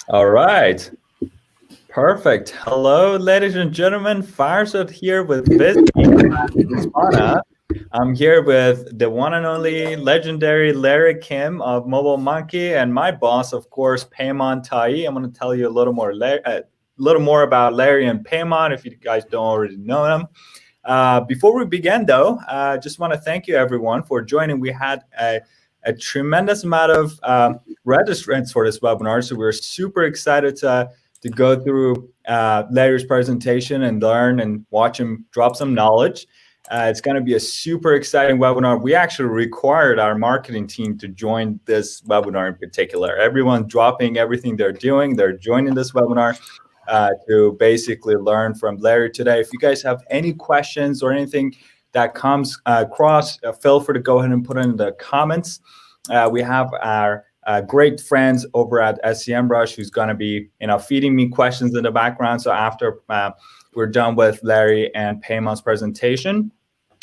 All right. Perfect. Hello, ladies and gentlemen. Farzad here with Visme Different. I'm here with the one and only legendary Larry Kim of Mobile Monkey and my boss, of course, Payman Tai. I'm going to tell you a little more about Larry and Payman if you guys don't already know them. Before we begin, though, just want to thank you, everyone, for joining. We had a tremendous amount of registrants for this webinar, so we're super excited to go through Larry's presentation and learn and watch him drop some knowledge. It's going to be a super exciting webinar. We actually required our marketing team to join this webinar in particular. Everyone's dropping everything they're doing. They're joining this webinar to basically learn from Larry today. If you guys have any questions or anything that comes across, feel free to go ahead and put it in the comments. We have our great friends over at Semrush who's going to be, feeding me questions in the background. So after we're done with Larry and Payman's presentation,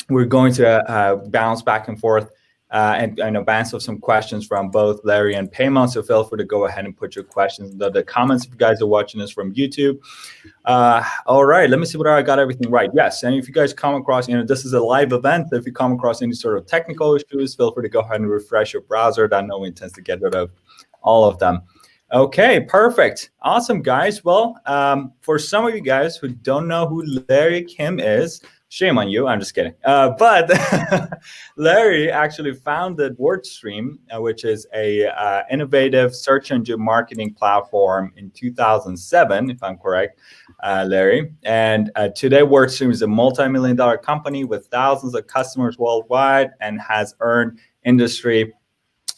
we're going to bounce back and forth and bounce off some questions from both Larry and Payman. So feel free to go ahead and put your questions in the comments if you guys are watching this from YouTube. All right, let me see whether I got everything right. Yes, and if you guys come across, this is a live event. If you come across any sort of technical issues, feel free to go ahead and refresh your browser. That no one intends to get rid of all of them. Okay, perfect. Awesome, guys. Well, for some of you guys who don't know who Larry Kim is, shame on you. I'm just kidding. But Larry actually founded WordStream, which is a innovative search engine marketing platform in 2007, if I'm correct, Larry. And today, WordStream is a multi-million-dollar company with thousands of customers worldwide and has earned industry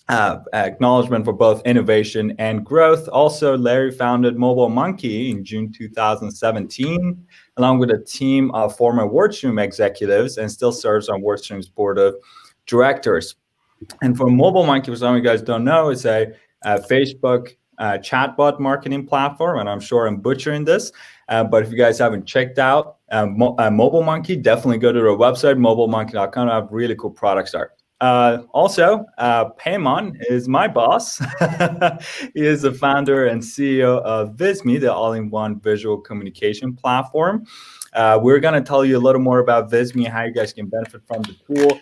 acknowledgement for both innovation and growth. Also, Larry founded Mobile Monkey in June 2017, along with a team of former WordStream executives, and still serves on WordStream's board of directors. And for Mobile Monkey, for some of you guys don't know, it's a Facebook chatbot marketing platform, and I'm sure I'm butchering this. But if you guys haven't checked out Mobile Monkey, definitely go to their website, mobilemonkey.com. They have really cool products there. Also, Payman is my boss. He is the founder and CEO of Visme, the all-in-one visual communication platform. We're going to tell you a little more about Visme, how you guys can benefit from the tool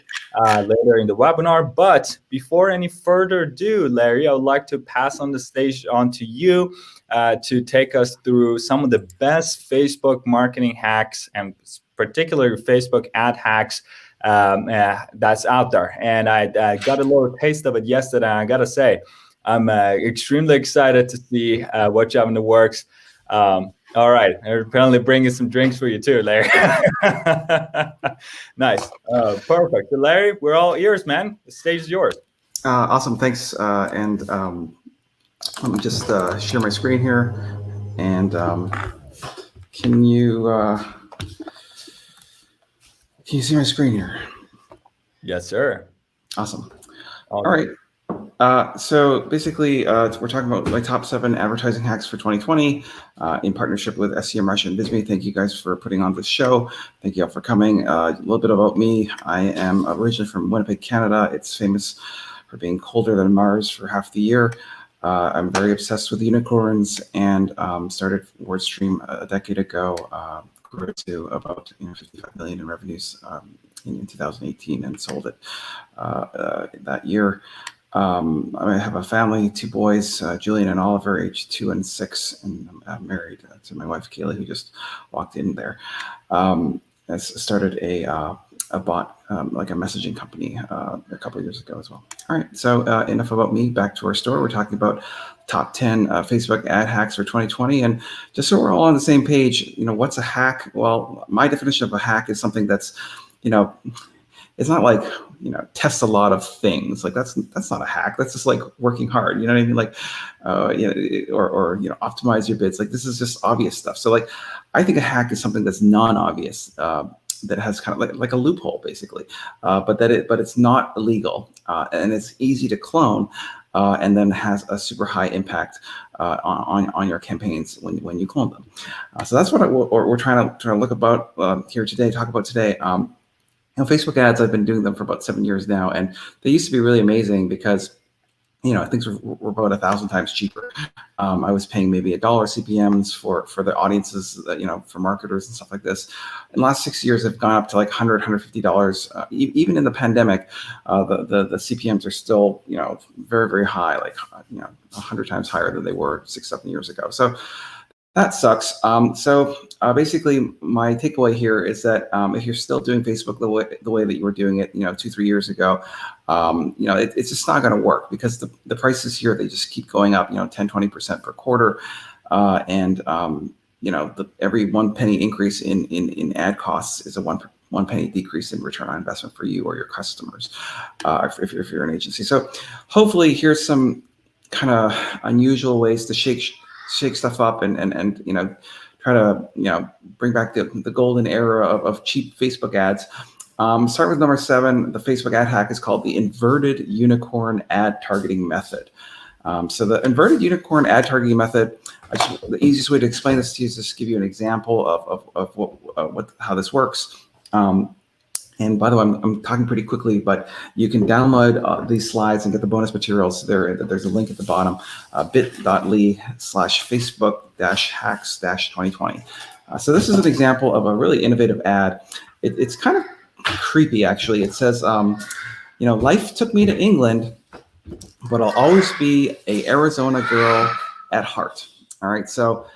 later in the webinar. But before any further ado, Larry, I would like to pass on the stage on to you to take us through some of the best Facebook marketing hacks, and particularly Facebook ad hacks that's out there. And I got a little taste of it yesterday. I got to say, I'm extremely excited to see what you have in the works. All right, they're apparently bringing some drinks for you too, Larry. Nice. Perfect. So Larry, we're all ears, man. The stage is yours. Awesome, thanks. And let me just share my screen here. And can you see my screen here? Yes, sir. Awesome. All right. So basically, we're talking about my top 7 advertising hacks for 2020 in partnership with Semrush and Visme. Thank you guys for putting on this show. Thank you all for coming. A little bit about me. I am originally from Winnipeg, Canada. It's famous for being colder than Mars for half the year. I'm very obsessed with unicorns and started WordStream a decade ago. Grew to about 55 million in revenues in 2018 and sold it that year. I have a family, 2 boys, Julian and Oliver, aged 2 and 6, and I'm married to my wife, Kaylee, who just walked in there. I started a bot, like a messaging company a couple of years ago as well. All right, so enough about me. Back to our story. We're talking about top 10 Facebook ad hacks for 2020. And just so we're all on the same page, what's a hack? Well, my definition of a hack is something that's, it's not like, test a lot of things. Like that's not a hack. That's just like working hard. You know what I mean? Like, or optimize your bids. Like this is just obvious stuff. So like, I think a hack is something that's non-obvious, that has kind of like a loophole basically, but it's not illegal, and it's easy to clone, and then has a super high impact on your campaigns when you clone them. So that's what we're trying to look about here today. Talk about today. Facebook ads, I've been doing them for about 7 years now, and they used to be really amazing because things were about 1,000 times cheaper. I was paying maybe $1 CPMs for the audiences, for marketers and stuff like this. In the last 6 years, they've gone up to like $100, $150. Even in the pandemic, the CPMs are still, very, very high, like, 100 times higher than they were 6, 7 years ago. So that sucks. So basically, my takeaway here is that if you're still doing Facebook the way that you were doing it, 2, 3 years ago, it's just not going to work, because the prices here, they just keep going up, 10, 20% per quarter, and every 1 penny increase in ad costs is a one penny decrease in return on investment for you or your customers, if you're an agency. So hopefully, here's some kind of unusual ways to shake stuff up and try to bring back the golden era of cheap Facebook ads. Start with number 7. The Facebook ad hack is called the inverted unicorn ad targeting method. So the inverted unicorn ad targeting method, the easiest way to explain this to you is just give you an example of how this works. And by the way, I'm talking pretty quickly, but you can download these slides and get the bonus materials. There's a link at the bottom, bit.ly/Facebook-hacks-2020. So this is an example of a really innovative ad. It's kind of creepy, actually. It says, life took me to England, but I'll always be a Arizona girl at heart. All right, so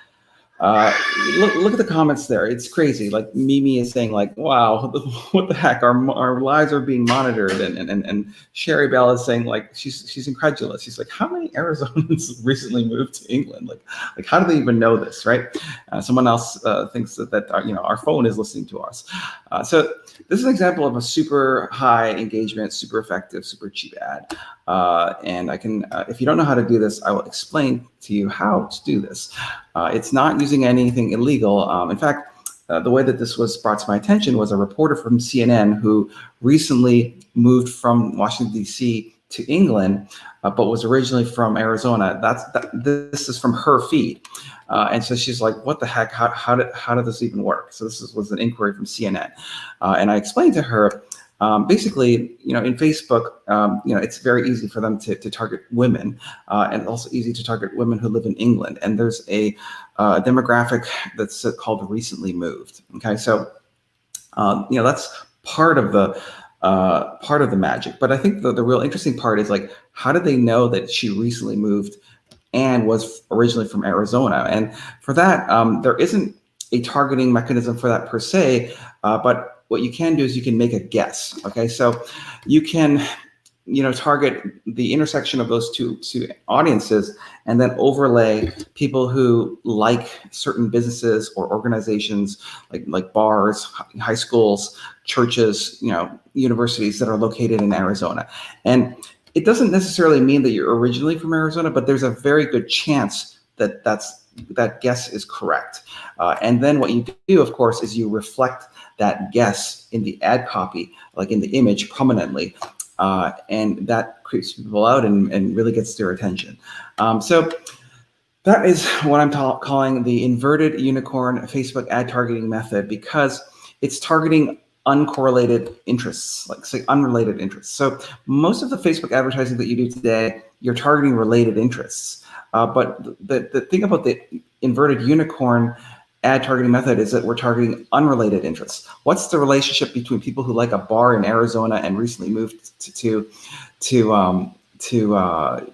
look at the comments there. It's crazy. Like Mimi is saying, like, wow, what the heck? Our lives are being monitored. And Sherry Bell is saying, like, she's incredulous. She's like, how many Arizonans recently moved to England? Like how do they even know this, right? Someone else thinks that our phone is listening to us. So this is an example of a super high engagement, super effective, super cheap ad. And I can, if you don't know how to do this, I will explain to you how to do this. It's not using anything illegal. In fact, the way that this was brought to my attention was a reporter from CNN who recently moved from Washington, D.C. to England, but was originally from Arizona. This is from her feed. And so she's like, what the heck? How did this even work? So this was an inquiry from CNN. And I explained to her, basically, in Facebook, it's very easy for them to target women, and also easy to target women who live in England. And there's a demographic that's called recently moved. Okay, so that's part of the magic. But I think the real interesting part is, like, how did they know that she recently moved and was originally from Arizona? And for that, there isn't a targeting mechanism for that per se, but what you can do is you can make a guess. Okay, so you can, target the intersection of those two audiences, and then overlay people who like certain businesses or organizations, like bars, high schools, churches, universities that are located in Arizona. And it doesn't necessarily mean that you're originally from Arizona, but there's a very good chance that that guess is correct. And then what you do, of course, is you reflect that guess in the ad copy, like in the image, prominently, and that creeps people out and really gets their attention. So that is what I'm calling the inverted unicorn Facebook ad targeting method, because it's targeting uncorrelated interests, like, say, unrelated interests. So most of the Facebook advertising that you do today, you're targeting related interests. But the thing about the inverted unicorn ad targeting method is that we're targeting unrelated interests. What's the relationship between people who like a bar in Arizona and recently moved to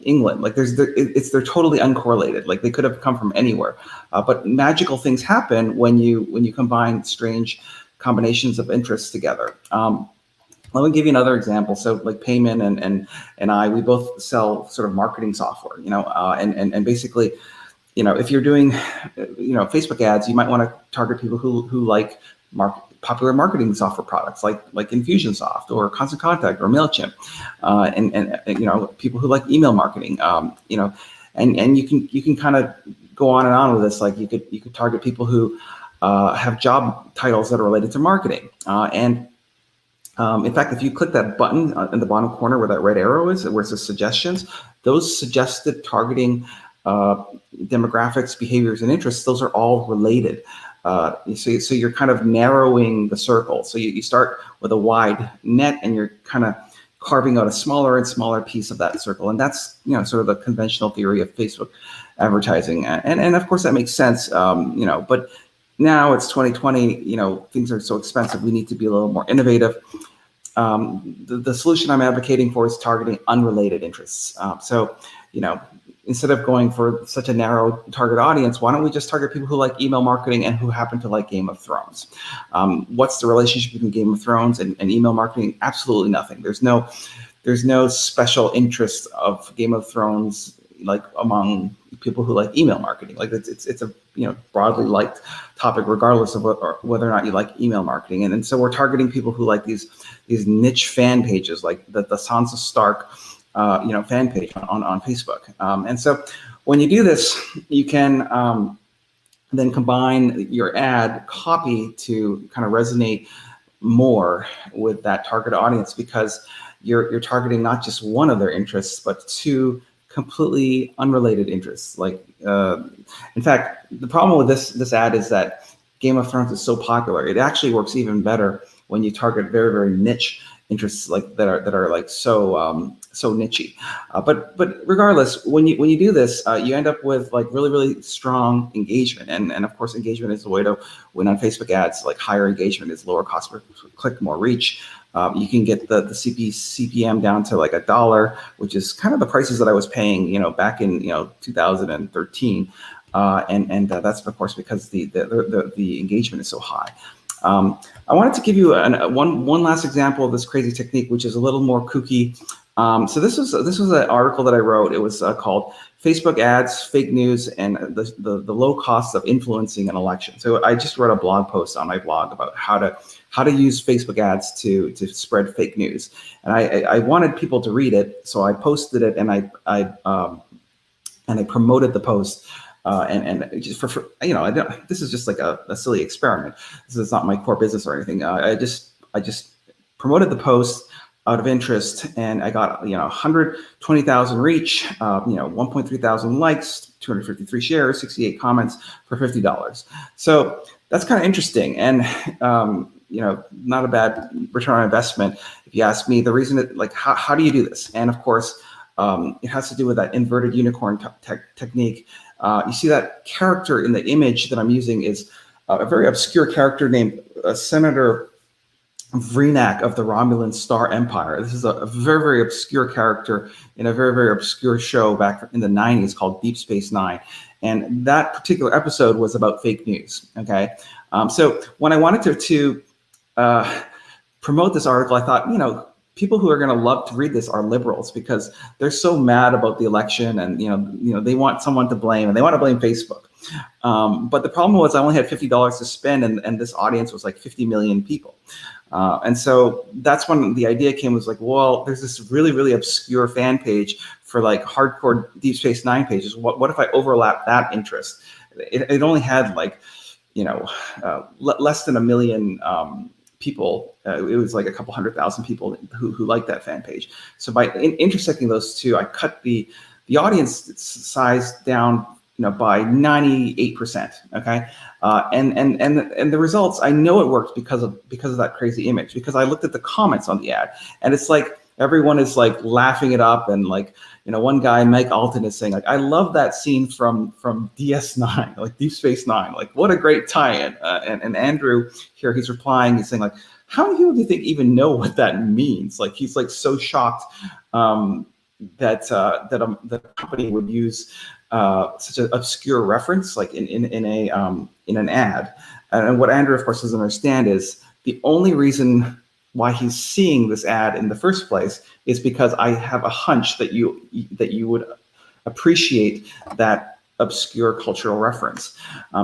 England? Like, they're totally uncorrelated. Like, they could have come from anywhere. But magical things happen when you combine strange combinations of interests together. Let me give you another example. So, like, Payman and I, we both sell sort of marketing software, and basically, if you're doing, Facebook ads, you might want to target people who like popular marketing software products like Infusionsoft or Constant Contact or MailChimp, and people who like email marketing, and you can kind of go on and on with this. Like, you could target people who have job titles that are related to marketing, and in fact, if you click that button in the bottom corner where that red arrow is, where it says suggestions, those suggested targeting demographics, behaviors, and interests, those are all related. So you're kind of narrowing the circle. So you start with a wide net, and you're kind of carving out a smaller and smaller piece of that circle. And that's, sort of the conventional theory of Facebook advertising. And of course that makes sense, but now it's 2020, things are so expensive. We need to be a little more innovative. The solution I'm advocating for is targeting unrelated interests. Instead of going for such a narrow target audience, why don't we just target people who like email marketing and who happen to like Game of Thrones? What's the relationship between Game of Thrones and email marketing? Absolutely nothing. There's no special interest of Game of Thrones like among people who like email marketing. Like it's a broadly liked topic regardless of whether or not you like email marketing. And so we're targeting people who like these niche fan pages, like the Sansa Stark fan page on Facebook. And so when you do this, you can then combine your ad copy to kind of resonate more with that target audience, because you're targeting not just one of their interests, but two completely unrelated interests. Like, in fact, the problem with this ad is that Game of Thrones is so popular. It actually works even better when you target very, very niche interests, like that are like so nichey. But regardless, when you do this, you end up with like really, really strong engagement. And of course, engagement is the way to win on Facebook ads. Like higher engagement is lower cost per click, more reach. You can get the CPM down to like $1, which is kind of the prices that I was paying, back in 2013, and that's of course because the engagement is so high. I wanted to give you one last example of this crazy technique, which is a little more kooky. So this was an article that I wrote. It was called "Facebook Ads, Fake News, and the Low Costs of Influencing an Election." So I just wrote a blog post on my blog about how to use Facebook ads to spread fake news, and I wanted people to read it, so I posted it, and I promoted the post. And just for this is just like a silly experiment. This is not my core business or anything. I just promoted the post out of interest, and I got 120,000 reach, 1.3 thousand likes, 253 shares, 68 comments for $50. So that's kind of interesting, and not a bad return on investment if you ask me. The reason that how do you do this? And of course, it has to do with that inverted unicorn technique. You see that character in the image that I'm using is a very obscure character named Senator Vreenak of the Romulan Star Empire. This is a very, very obscure character in a very, very obscure show back in the 90s called Deep Space Nine. And that particular episode was about fake news, okay? So when I wanted to promote this article, I thought, people who are going to love to read this are liberals, because they're so mad about the election, and they want someone to blame, and they want to blame Facebook. But the problem was I only had $50 to spend, and this audience was like 50 million people. And so that's when the idea came, was like, well, there's this really, really obscure fan page for like hardcore Deep Space Nine pages. What if I overlap that interest? It only had like, less than a million people. It was like a couple 100,000 people who liked that fan page. So by intersecting those two, I cut the audience size down, by 98%. Okay, and the results, I know it worked because of that crazy image, because I looked at the comments on the ad, and it's like everyone is like laughing it up, and like one guy, Mike Alton, is saying like, I love that scene from DS9, like Deep Space Nine, like what a great tie-in. And Andrew here, he's replying, he's saying like, how many people do you think even know what that means? Like he's like so shocked that the company would use such an obscure reference like in an ad. And what Andrew, of course, doesn't understand is the only reason why he's seeing this ad in the first place is because I have a hunch that you would appreciate that obscure cultural reference.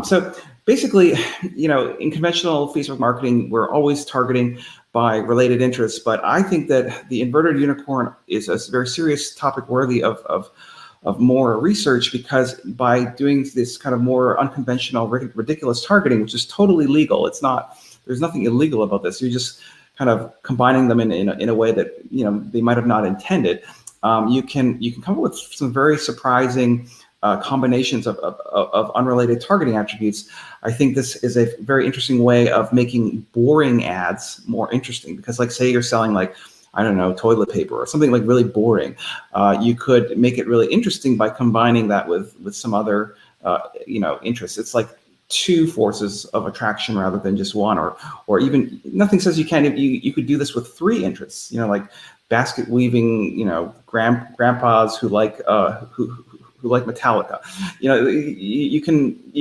So basically, in conventional Facebook marketing, we're always targeting by related interests, but I think that the inverted unicorn is a very serious topic worthy of more research, because by doing this kind of more unconventional, ridiculous targeting, which is totally legal, there's nothing illegal about this. You're just kind of combining them in a way that they might have not intended. You can come up with some very surprising combinations of unrelated targeting attributes. I think this is a very interesting way of making boring ads more interesting, because like say you're selling like I don't know, toilet paper or something like really boring. You could make it really interesting by combining that with some other interests. It's like two forces of attraction rather than just one, or even nothing says you can't. You could do this with three interests. Like basket weaving. Grandpas who like Metallica. You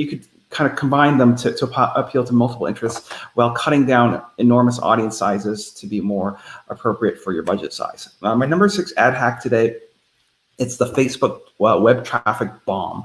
could kind of combine them to appeal to multiple interests while cutting down enormous audience sizes to be more appropriate for your budget size. My number 6 ad hack today, it's the Facebook web traffic bomb.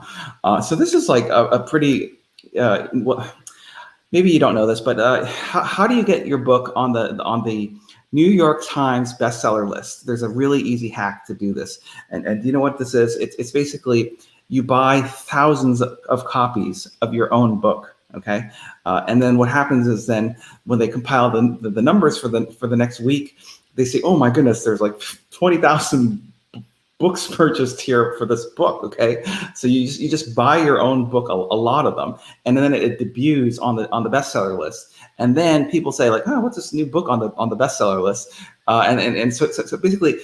So this is like a pretty, maybe you don't know this, but how do you get your book on the New York Times bestseller list? There's a really easy hack to do this. And do you know what this is? It's basically, you buy thousands of copies of your own book, okay? And then what happens is then when they compile the numbers for the next week, they say, oh my goodness, there's like 20,000 books purchased here for this book, okay? So you just buy your own book, a lot of them, and then it debuts on the bestseller list. And then people say like, oh, what's this new book on the bestseller list? So basically,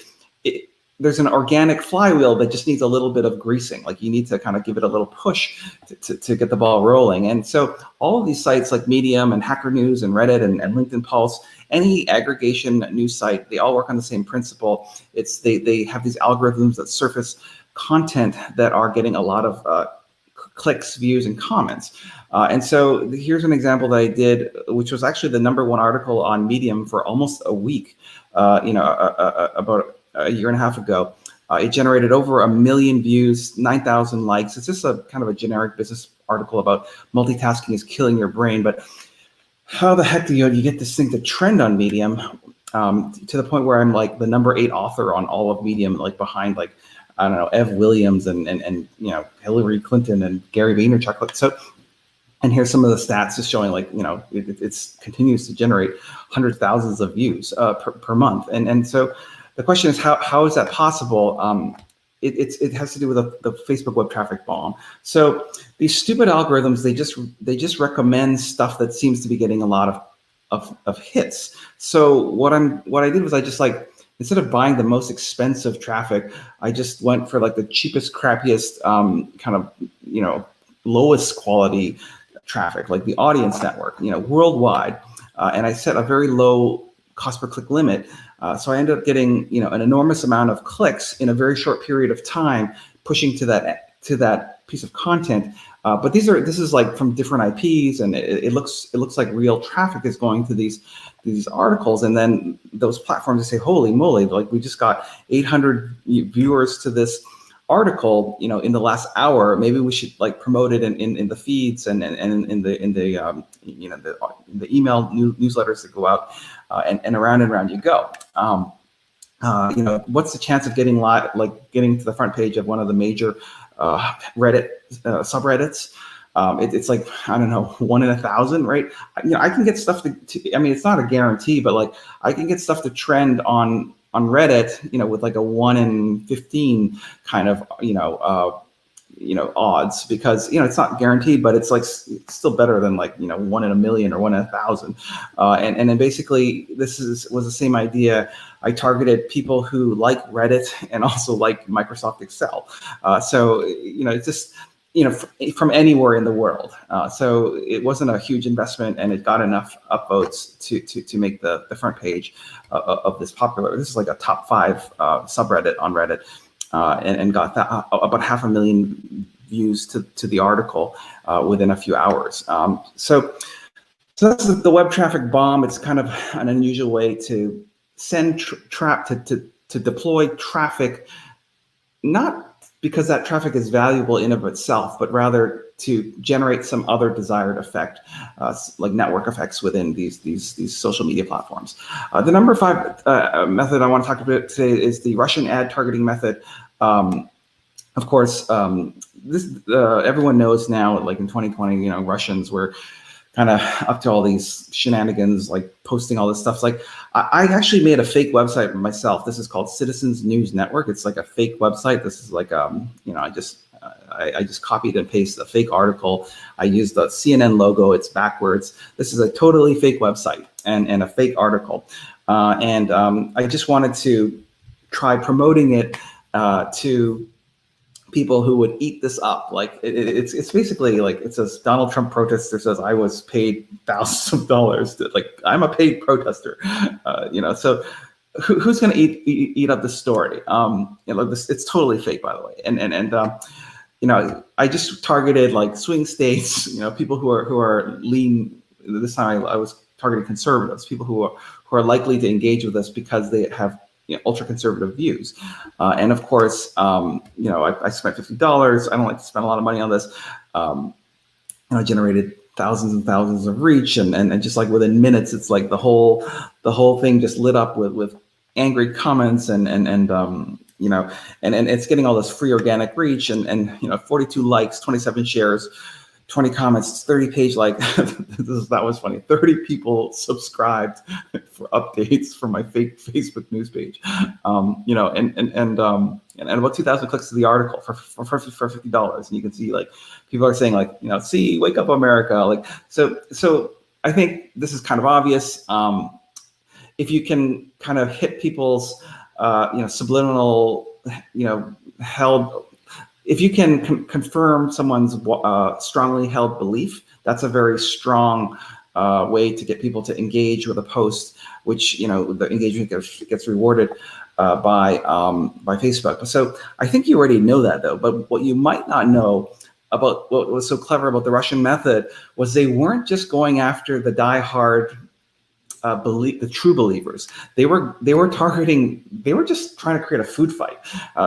there's an organic flywheel that just needs a little bit of greasing. Like you need to kind of give it a little push to get the ball rolling. And so all of these sites like Medium and Hacker News and Reddit and LinkedIn Pulse, any aggregation news site, they all work on the same principle. They have these algorithms that surface content that are getting a lot of clicks, views, and comments. And so here's an example that I did, which was actually the #1 article on Medium for almost a week, about a year and a half ago. It generated over 1 million views, 9,000 likes. It's just a kind of a generic business article about multitasking is killing your brain. But how the heck do you get this thing to trend on Medium to the point where I'm like the #8 author on all of Medium, like behind like, I don't know, Ev Williams and Hillary Clinton and Gary Vaynerchuk. So, and here's some of the stats just showing like, it continues to generate hundreds of thousands of views per month. And so the question is, how is that possible? It has to do with the Facebook web traffic bomb. So these stupid algorithms, they just recommend stuff that seems to be getting a lot of hits. So what I did was I just like, instead of buying the most expensive traffic, I just went for like the cheapest, crappiest, kind of, lowest quality traffic, like the audience network, worldwide. And I set a very low cost per click limit. So I ended up getting, an enormous amount of clicks in a very short period of time, pushing to that piece of content. But this is like from different IPs, and it looks like real traffic is going to these articles, and then those platforms say, holy moly, like we just got 800 viewers to this article, in the last hour. Maybe we should like promote it in the feeds and in the email newsletters that go out, and around you go. What's the chance of getting to the front page of one of the major Reddit subreddits? It's like, I don't know, 1 in 1,000, right? I can get stuff to I mean, it's not a guarantee, but like I can get stuff to trend on Reddit, with like a 1 in 15 kind of, odds, because, it's not guaranteed, but it's like, it's still better than like, 1 in a million or 1 in 1,000. And then basically was the same idea. I targeted people who like Reddit and also like Microsoft Excel. So, it's just, from anywhere in the world. So it wasn't a huge investment, and it got enough upvotes to make the front page of this popular. This is like a top 5 subreddit on Reddit, and got that about 500,000 views to the article within a few hours. So that's the web traffic bomb. It's kind of an unusual way to send to deploy traffic, not because that traffic is valuable in of itself, but rather to generate some other desired effect, like network effects within these social media platforms. The number 5 method I want to talk about today is the Russian ad targeting method. Of course, this everyone knows now, like in 2020, Russians were kind of up to all these shenanigans, like posting all this stuff. Like I actually made a fake website myself. This is called Citizens News Network. It's like a fake website. This is like, I just copied and pasted a fake article. I used the CNN logo. It's backwards. This is a totally fake website and a fake article. I just wanted to try promoting it to people who would eat this up. Like it's basically like it says Donald Trump protester says I was paid thousands of dollars to, like, I'm a paid protester, so who's going to eat up this story? It's totally fake, by the way. I just targeted like swing states, people who are lean. This time I was targeting conservatives, people who are likely to engage with us because they have ultra conservative views. And of course, I spent $50. I don't like to spend a lot of money on this. I generated thousands and thousands of reach, and just like within minutes, it's like the whole thing just lit up with angry comments and it's getting all this free organic reach and 42 likes, 27 shares, 20 comments, 30 page that was funny. 30 people subscribed for updates for my fake Facebook news page, and about 2,000 clicks to the article for $50. And you can see like people are saying like, see, wake up America. Like, so I think this is kind of obvious. If you can kind of hit people's, subliminal, held. If you can confirm someone's strongly held belief, that's a very strong way to get people to engage with a post, which the engagement gets rewarded by Facebook. So I think you already know that, though. But what you might not know about what was so clever about the Russian method was they weren't just going after the diehard the true believers. They were targeting. They were just trying to create a food fight.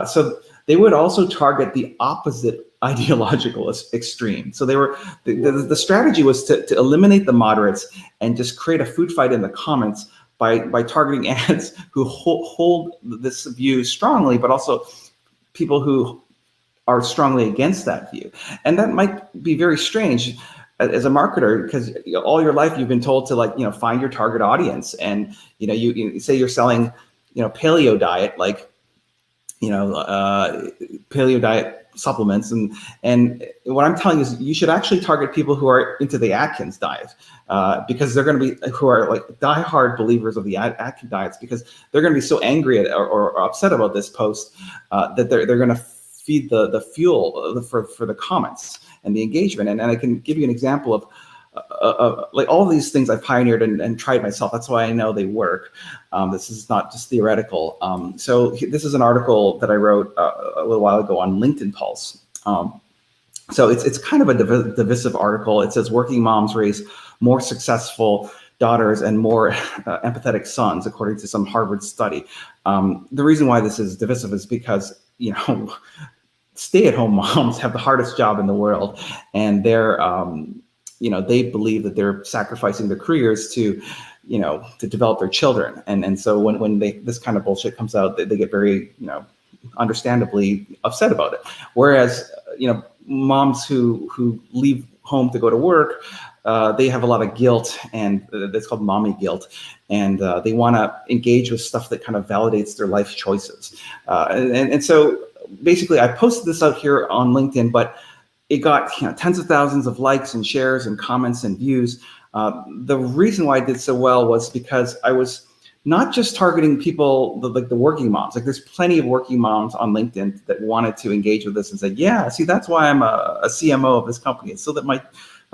So they would also target the opposite ideological extreme. So the strategy was to eliminate the moderates and just create a food fight in the comments by targeting ads who hold this view strongly, but also people who are strongly against that view. And that might be very strange as a marketer, because all your life you've been told to find your target audience, and you say you're selling paleo diet, paleo diet supplements, and what I'm telling you is you should actually target people who are into the Atkins diet, because they're going to be who are like diehard believers of the Atkins diets, because they're going to be so angry at or upset about this post that they're going to feed the fuel for the comments and the engagement. And I can give you an example of like all these things I pioneered and tried myself. That's why I know they work. This is not just theoretical. So this is an article that I wrote a little while ago on LinkedIn Pulse. So it's kind of a divisive article. It says working moms raise more successful daughters and more empathetic sons, according to some Harvard study. The reason why this is divisive is because stay-at-home moms have the hardest job in the world, and they're they believe that they're sacrificing their careers to develop their children, and so when this kind of bullshit comes out, they get very understandably upset about it. Whereas moms who leave home to go to work, they have a lot of guilt, and that's called mommy guilt, and they want to engage with stuff that kind of validates their life choices, and so basically I posted this out here on LinkedIn, but it got tens of thousands of likes and shares and comments and views. The reason why I did so well was because I was not just targeting people like the working moms. Like there's plenty of working moms on LinkedIn that wanted to engage with this and say, yeah, see, that's why I'm a CMO of this company. It's so that my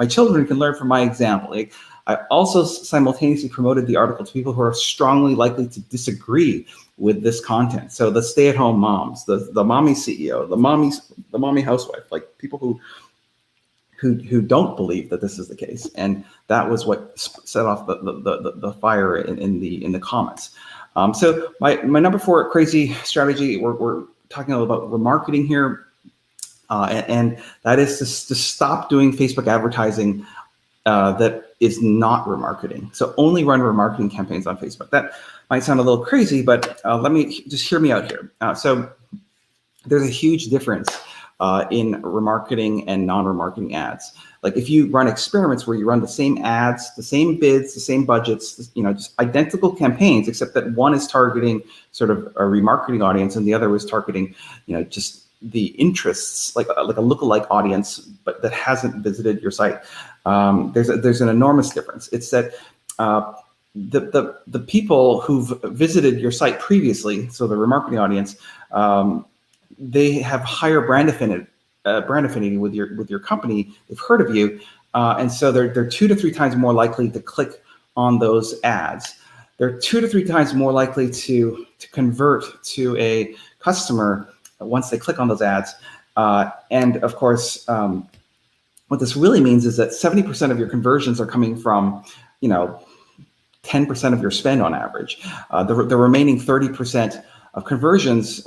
children can learn from my example. Like, I also simultaneously promoted the article to people who are strongly likely to disagree with this content. So the stay-at-home moms, the mommy CEO, the mommy housewife, like people who don't believe that this is the case, and that was what set off the fire in the comments. So my number 4 crazy strategy, we're talking about remarketing here, and that is to stop doing Facebook advertising that is not remarketing. So only run remarketing campaigns on Facebook. That might sound a little crazy, but let me just hear me out here. So there's a huge difference in remarketing and non-remarketing ads. Like if you run experiments where you run the same ads, the same bids, the same budgets, just identical campaigns, except that one is targeting sort of a remarketing audience and the other is targeting, just the interests, like a lookalike audience, but that hasn't visited your site. There's an enormous difference. It's that the people who've visited your site previously, so the remarketing audience, they have higher brand affinity with your company. They've heard of you, and so they're 2 to 3 times more likely to click on those ads. They're 2 to 3 times more likely to convert to a customer once they click on those ads. And of course, what this really means is that 70% of your conversions are coming from, 10% of your spend on average. The remaining 30% of conversions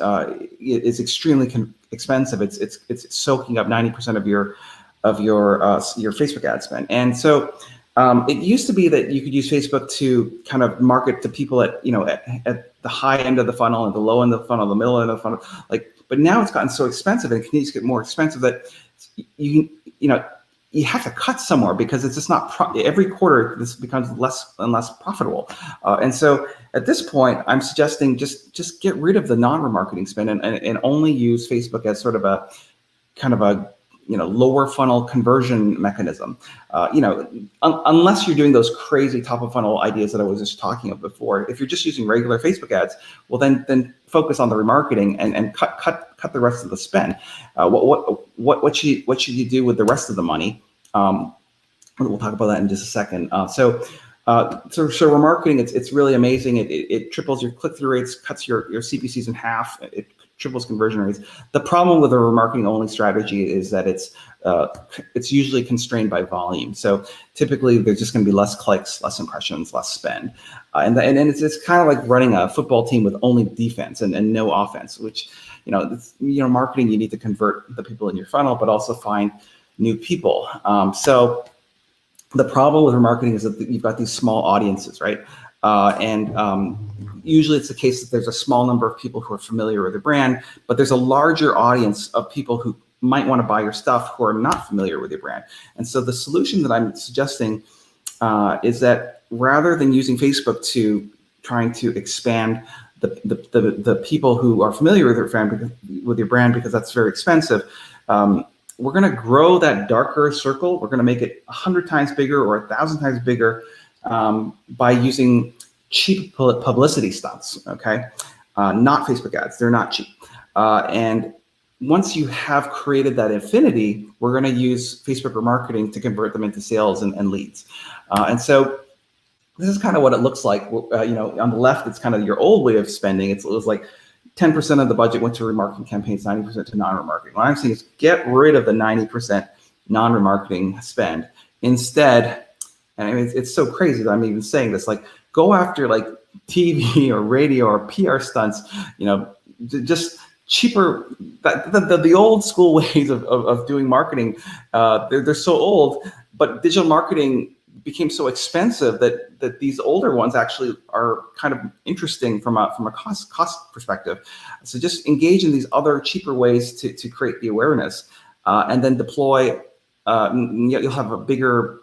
is extremely expensive. It's soaking up 90% of your Facebook ad spend. And so it used to be that you could use Facebook to kind of market to people at the high end of the funnel, and the low end of the funnel, the middle end of the funnel. But now it's gotten so expensive, and it continues to get more expensive, that you have to cut somewhere, because it's just not every quarter this becomes less and less profitable. And so at this point, I'm suggesting just get rid of the non-remarketing spend and only use Facebook as sort of a kind of a lower funnel conversion mechanism. Unless you're doing those crazy top of funnel ideas that I was just talking about before. If you're just using regular Facebook ads, well then focus on the remarketing and cut the rest of the spend. What should you do with the rest of the money? We'll talk about that in just a second. So remarketing, it's really amazing. It triples your click-through rates, cuts your CPCs in half. It triples conversion rates. The problem with a remarketing only strategy is that it's usually constrained by volume. So typically there's just going to be less clicks, less impressions, less spend, and it's kind of like running a football team with only defense and no offense. Which marketing, you need to convert the people in your funnel, but also find new people. So the problem with remarketing is that you've got these small audiences, right? Usually it's the case that there's a small number of people who are familiar with the brand, but there's a larger audience of people who might want to buy your stuff who are not familiar with your brand. And so the solution that I'm suggesting is that rather than using Facebook to trying to expand the people who are familiar with your brand, because that's very expensive, we're going to grow that darker circle. We're going to make it 100 times bigger or 1,000 times bigger by using cheap publicity stunts, okay? Not Facebook ads, they're not cheap. And once you have created that affinity, we're gonna use Facebook remarketing to convert them into sales and leads. And so this is kind of what it looks like. On the left, it's kind of your old way of spending. It was like 10% of the budget went to remarketing campaigns, 90% to non-remarketing. What I'm saying is get rid of the 90% non-remarketing spend. Instead, and I mean, it's so crazy that I'm even saying this, like go after like TV or radio or PR stunts, just cheaper. The old school ways of doing marketing, they're so old, but digital marketing became so expensive that these older ones actually are kind of interesting from a cost perspective. So just engage in these other cheaper ways to create the awareness, and then deploy. You'll have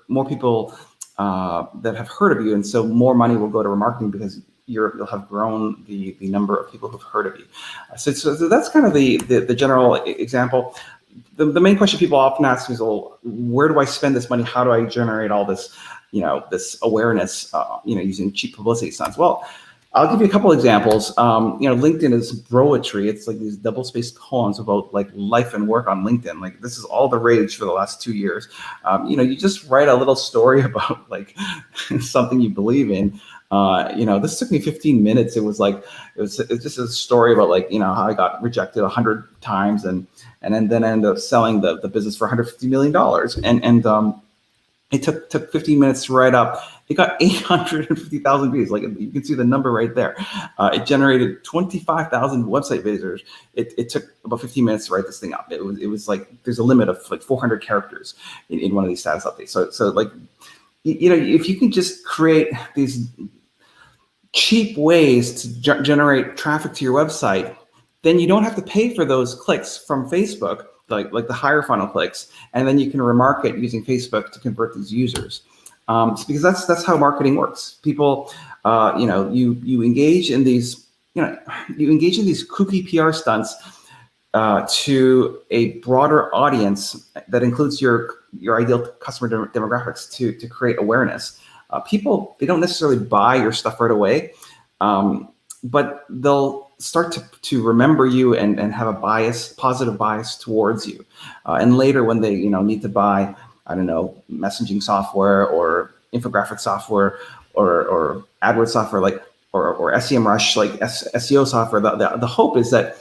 more people that have heard of you, and so more money will go to remarketing because you'll have grown the number of people who've heard of you. So that's kind of the general example. The main question people often ask is, well, where do I spend this money? How do I generate all this, this awareness, using cheap publicity stunts? Well, I'll give you a couple examples. LinkedIn is broetry. It's like these double-spaced poems about like life and work on LinkedIn. Like this is all the rage for the last 2 years. You just write a little story about like something you believe in. This took me 15 minutes. It was just a story about like, how I got rejected 100 times and then ended up selling the business for $150 million. And it took 15 minutes to write up. It got 850,000 views. Like you can see the number right there. It generated 25,000 website visitors. It took about 15 minutes to write this thing up. It was like, there's a limit of like 400 characters in one of these status updates. So like, if you can just create these cheap ways to generate traffic to your website, then you don't have to pay for those clicks from Facebook, like the higher funnel clicks, and then you can remarket using Facebook to convert these users. Because that's how marketing works. People, you engage in these, kooky PR stunts to a broader audience that includes your ideal customer demographics to create awareness. People, they don't necessarily buy your stuff right away, but they'll start to remember you and have a positive bias towards you. And later when they need to buy, I don't know, messaging software or infographic software or AdWords software, like or Semrush, like SEO software, the hope is that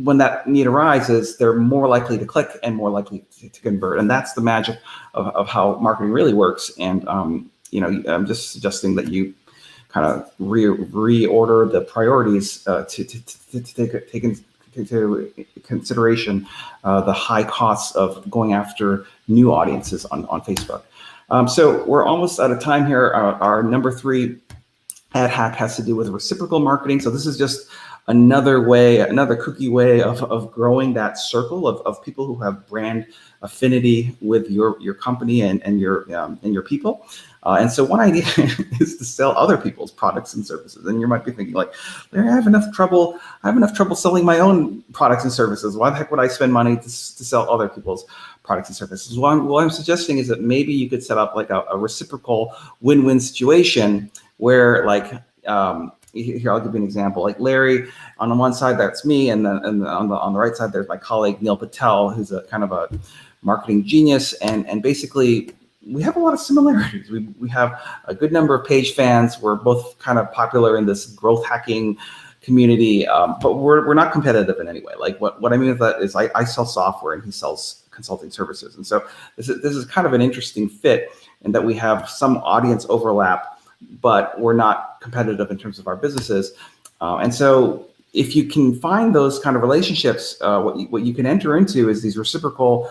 when that need arises, they're more likely to click and more likely to convert. And that's the magic of how marketing really works. And I'm just suggesting that you kind of reorder the priorities to take into consideration the high costs of going after new audiences on Facebook. So we're almost out of time here. Our number 3 ad hack has to do with reciprocal marketing. So this is just another cookie way of growing that circle of people who have brand affinity with your company and your people. And so one idea is to sell other people's products and services. And you might be thinking like, Larry, I have enough trouble selling my own products and services. Why the heck would I spend money to sell other people's products and services? What I'm suggesting is that maybe you could set up like a reciprocal win-win situation where like, here, I'll give you an example. Like Larry, on the one side, that's me, and then on the right side, there's my colleague Neil Patel, who's a kind of a marketing genius, and basically we have a lot of similarities. We have a good number of page fans. We're both kind of popular in this growth hacking community, but we're not competitive in any way. Like what I mean with that is I sell software and he sells consulting services, and so this is kind of an interesting fit in that we have some audience overlap, but we're not competitive in terms of our businesses. And so if you can find those kind of relationships, what you can enter into is these reciprocal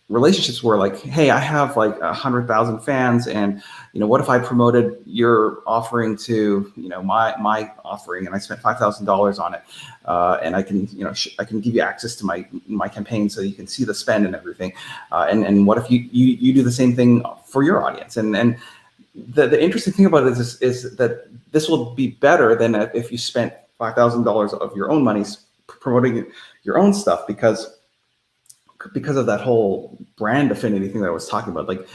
relationships where like, hey, I have like 100,000 fans, and what if I promoted your offering to my offering, and I spent $5,000 on it, and I can I can give you access to my campaign so you can see the spend and everything, and what if you do the same thing for your audience? And the interesting thing about it is that this will be better than if you spent $5,000 of your own money promoting your own stuff, because of that whole brand affinity thing that I was talking about. Like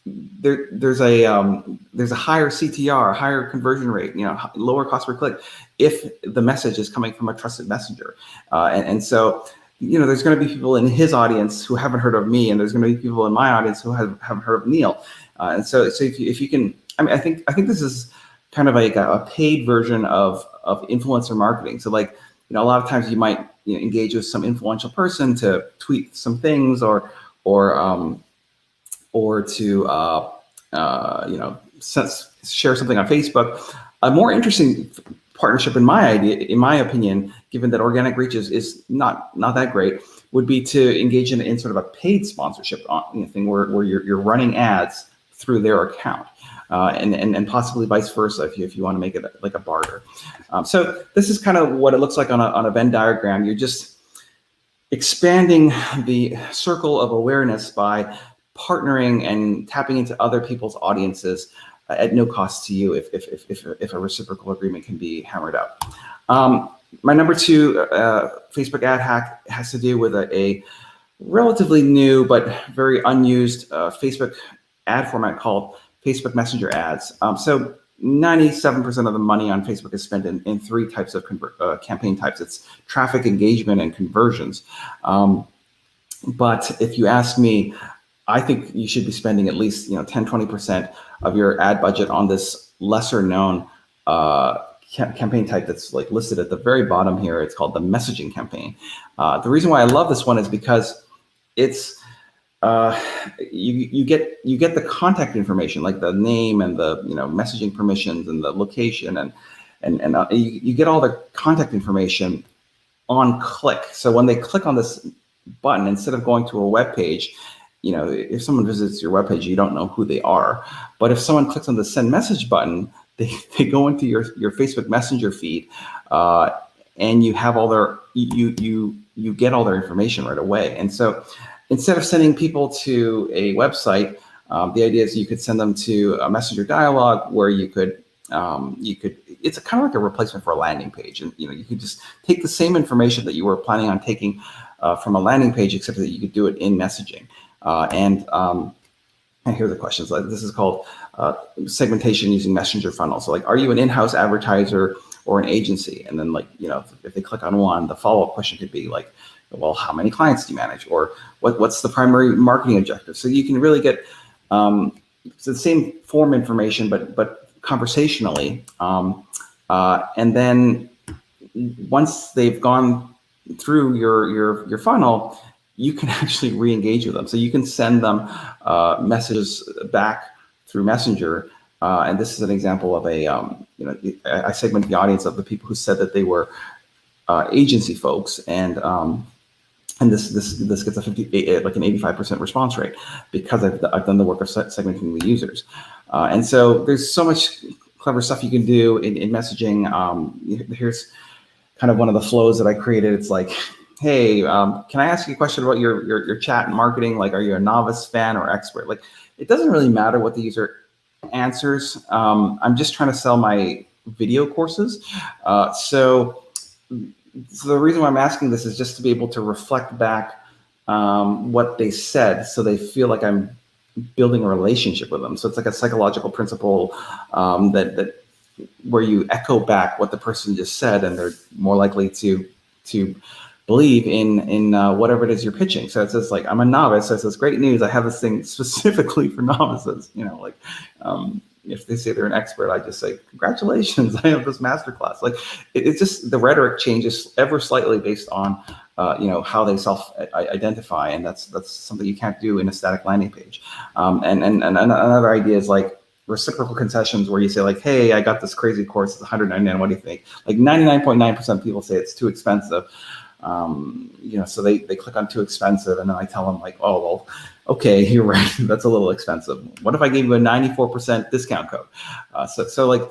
there's a higher CTR, higher conversion rate, lower cost per click if the message is coming from a trusted messenger, and so there's going to be people in his audience who haven't heard of me, and there's going to be people in my audience who haven't heard of Neil. And so if you can, I mean, I think this is kind of like a paid version of influencer marketing. So like, a lot of times you might engage with some influential person to tweet some things or to share something on Facebook. A more interesting partnership, in my opinion, given that organic reach is not that great, would be to engage in sort of a paid sponsorship thing where you're running ads through their account, and possibly vice versa if you want to make it like a barter. So this is kind of what it looks like on a Venn diagram. You're just expanding the circle of awareness by partnering and tapping into other people's audiences at no cost to you if a reciprocal agreement can be hammered out. My number 2 Facebook ad hack has to do with a relatively new but very unused Facebook ad format called Facebook Messenger ads. So 97% of the money on Facebook is spent in 3 types of campaign types. It's traffic, engagement, and conversions. But if you ask me, I think you should be spending at least 10-20% of your ad budget on this lesser known campaign type that's like listed at the very bottom here. It's called the messaging campaign. The reason why I love this one is because it's you get the contact information, like the name and the messaging permissions and the location, and you get all the contact information on click. So when they click on this button, instead of going to a web page, if someone visits your web page, you don't know who they are. But if someone clicks on the send message button, they go into your Facebook Messenger feed, and you have all their you get all their information right away. And so instead of sending people to a website, the idea is you could send them to a messenger dialogue where you could it's kind of like a replacement for a landing page, and you could just take the same information that you were planning on taking from a landing page, except that you could do it in messaging. And here are the questions. Like, this is called segmentation using messenger funnels. So like, are you an in-house advertiser or an agency? And then like, if they click on one, the follow-up question could be like, well, how many clients do you manage? Or what's the primary marketing objective? So you can really get it's the same form information, but conversationally. And then once they've gone through your funnel, you can actually re-engage with them. So you can send them messages back through Messenger. And this is an example of I segment the audience of the people who said that they were agency folks, and this gets like an 85% response rate because I've done the work of segmenting the users. And so there's so much clever stuff you can do in messaging. Here's kind of one of the flows that I created. It's like, hey, can I ask you a question about your chat and marketing? Like, are you a novice, fan, or expert? Like, it doesn't really matter what the user answers. I'm just trying to sell my video courses. So the reason why I'm asking this is just to be able to reflect back what they said, so they feel like I'm building a relationship with them. So it's like a psychological principle that where you echo back what the person just said, and they're more likely to believe in whatever it is you're pitching. So it says like, I'm a novice. So it says, great news, I have this thing specifically for novices. If they say they're an expert, I just say, congratulations, I have this masterclass. Like, it's just the rhetoric changes ever slightly based on how they self-identify, and that's something you can't do in a static landing page. And another idea is like reciprocal concessions, where you say like, hey, I got this crazy course, it's $199. What do you think? Like 99.9% of people say it's too expensive. So they click on too expensive, and then I tell them like, oh, well, okay, you're right, that's a little expensive. What if I gave you a 94% discount code? So like,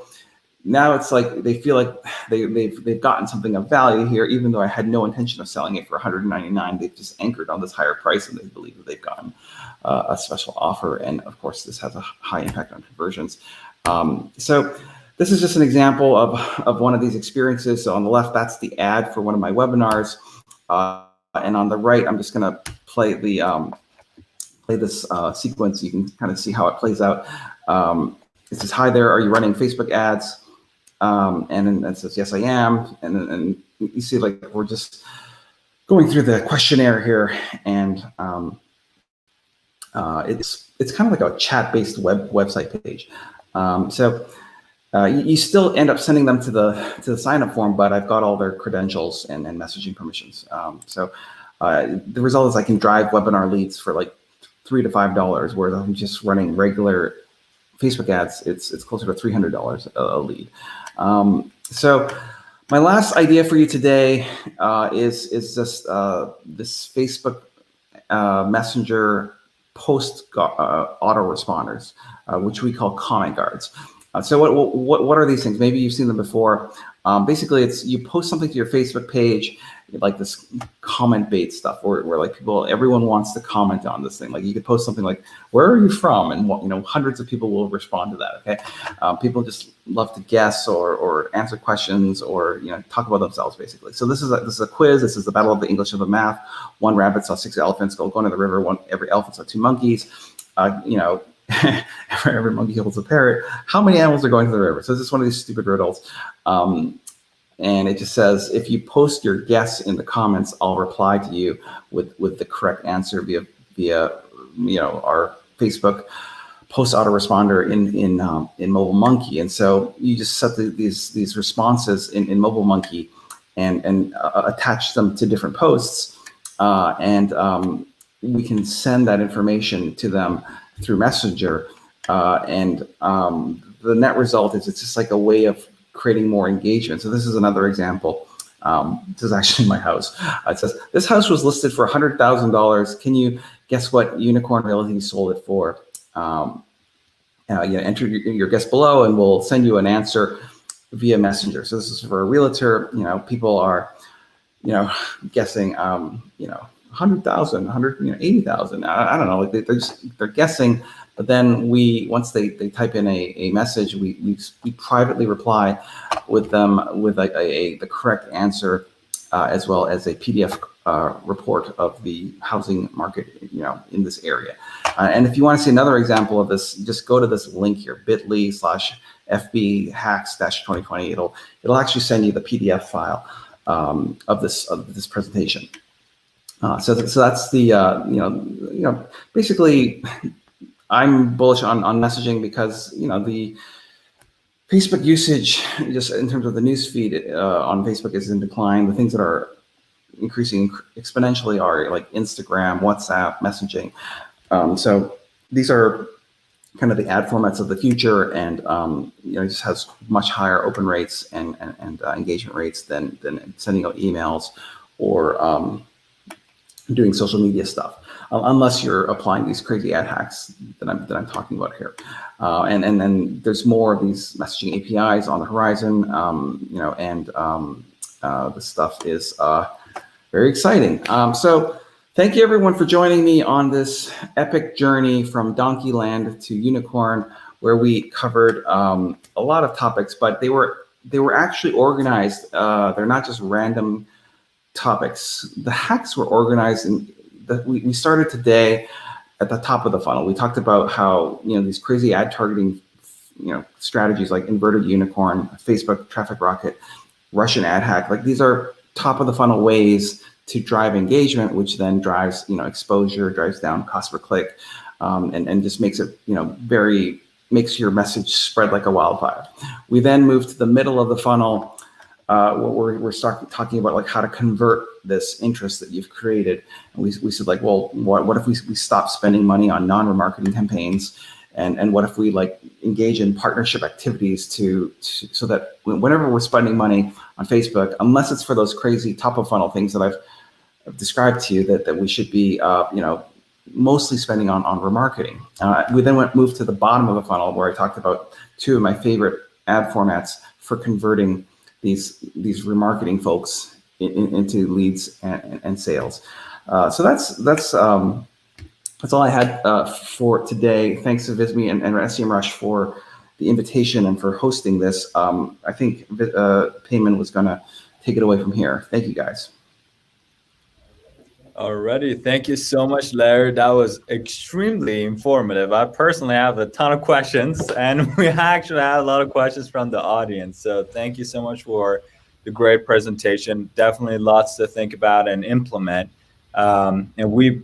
now it's like they feel like they've gotten something of value here, even though I had no intention of selling it for $199. They've just anchored on this higher price, and they believe that they've gotten a special offer. And of course, this has a high impact on conversions. So this is just an example of one of these experiences. So on the left, that's the ad for one of my webinars. And on the right, I'm just going to play this sequence. You can kind of see how it plays out. It says, hi there, are you running Facebook ads? And then it says, yes, I am. And you see, like, we're just going through the questionnaire here, and it's kind of like a chat-based website page. You still end up sending them to the sign-up form, but I've got all their credentials and messaging permissions. The result is I can drive webinar leads for like $3 to $5, whereas I'm just running regular Facebook ads. It's closer to $300 a lead. So my last idea for you today is just this Facebook Messenger post autoresponders, which we call comment guards. So what are these things? Maybe you've seen them before. Basically, it's you post something to your Facebook page, like this comment bait stuff, where like everyone wants to comment on this thing. Like you could post something like, "Where are you from?" and hundreds of people will respond to that. Okay, people just love to guess or answer questions or talk about themselves basically. So this is a quiz. This is the battle of the English of the math. One rabbit saw 6 elephants go into the river. Every elephant saw 2 monkeys. Every monkey holds a parrot. How many animals are going to the river? So this is one of these stupid riddles. And it just says, if you post your guess in the comments, I'll reply to you with the correct answer via our Facebook post autoresponder in Mobile Monkey. And so you just set these responses in Mobile Monkey and attach them to different posts, and we can send that information to them through Messenger, and the net result is it's just like a way of creating more engagement. So this is another example. This is actually my house. It says, this house was listed for $100,000. Can you guess what Unicorn Realty sold it for? Enter your guess below, and we'll send you an answer via Messenger. So this is for a realtor. People are, guessing, 100,000, 180,000. I don't know. Like they're guessing, but then once they type in a message, we privately reply with them with the correct answer, as well as a PDF report of the housing market, in this area. And if you want to see another example of this, just go to this link here, bit.ly/FB hacks-2020. It'll actually send you the PDF file of this presentation. So that's the basically, I'm bullish on messaging because the Facebook usage, just in terms of the news feed on Facebook, is in decline. The things that are increasing exponentially are like Instagram, WhatsApp, messaging. So these are kind of the ad formats of the future, and it just has much higher open rates and engagement rates than sending out emails or doing social media stuff, unless you're applying these crazy ad hacks that I'm talking about here. And then there's more of these messaging APIs on the horizon, this stuff is very exciting. So thank you everyone for joining me on this epic journey from Donkey Land to Unicorn, where we covered a lot of topics, but they were actually organized. They're not just random topics. The hacks were organized we started today at the top of the funnel. We talked about how these crazy ad targeting strategies like inverted unicorn, Facebook traffic rocket, Russian ad hack, like these are top of the funnel ways to drive engagement, which then drives exposure, drives down cost per click, and just makes it makes your message spread like a wildfire. We then move to the middle of the funnel. We're talking about like how to convert this interest that you've created. And we said like, well, what if we stop spending money on non-remarketing campaigns, and what if we like engage in partnership activities so that whenever we're spending money on Facebook, unless it's for those crazy top of funnel things that I've described to you, that we should be mostly spending on remarketing. We then moved to the bottom of the funnel, where I talked about two of my favorite ad formats for converting these remarketing folks into leads and sales. So that's all I had for today. Thanks to Visme and Semrush for the invitation and for hosting this. I think Payman was going to take it away from here. Thank you, guys. Alrighty, thank you so much, Larry. That was extremely informative. I personally have a ton of questions, and we actually had a lot of questions from the audience. So thank you so much for the great presentation. Definitely lots to think about and implement. And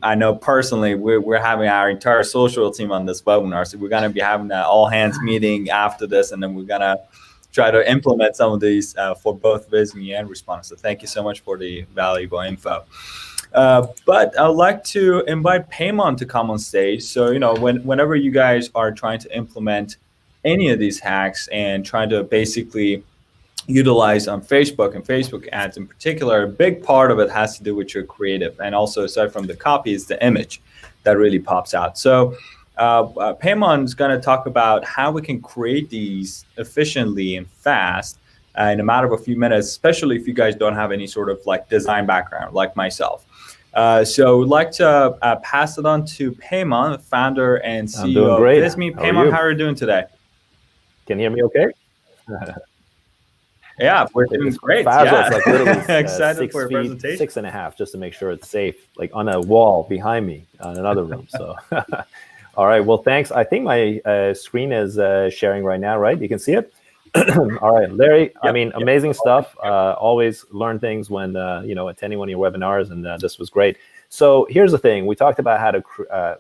I know personally, we're having our entire social team on this webinar. So we're going to be having an all hands meeting after this, and then we're going to try to implement some of these for both Visme and Response. So thank you so much for the valuable info. But I'd like to invite Payman to come on stage. So, whenever you guys are trying to implement any of these hacks and trying to basically utilize on Facebook and Facebook ads in particular, a big part of it has to do with your creative. And also, aside from the copy, is the image that really pops out. So Payman is going to talk about how we can create these efficiently and fast in a matter of a few minutes, especially if you guys don't have any sort of like design background like myself. So we'd like to pass it on to Payman, founder and CEO. I'm doing great. of Visme. Payman, how are you doing today? Can you hear me okay? Yeah, we're doing great. Farzad's like literally excited for your presentation. 6.5, just to make sure it's safe, like on a wall behind me in another room. So, all right. Well, thanks. I think my screen is sharing right now, right? You can see it. All right, Larry. Yep, I mean, amazing stuff. Always learn things when attending one of your webinars, and this was great. So here's the thing: we talked about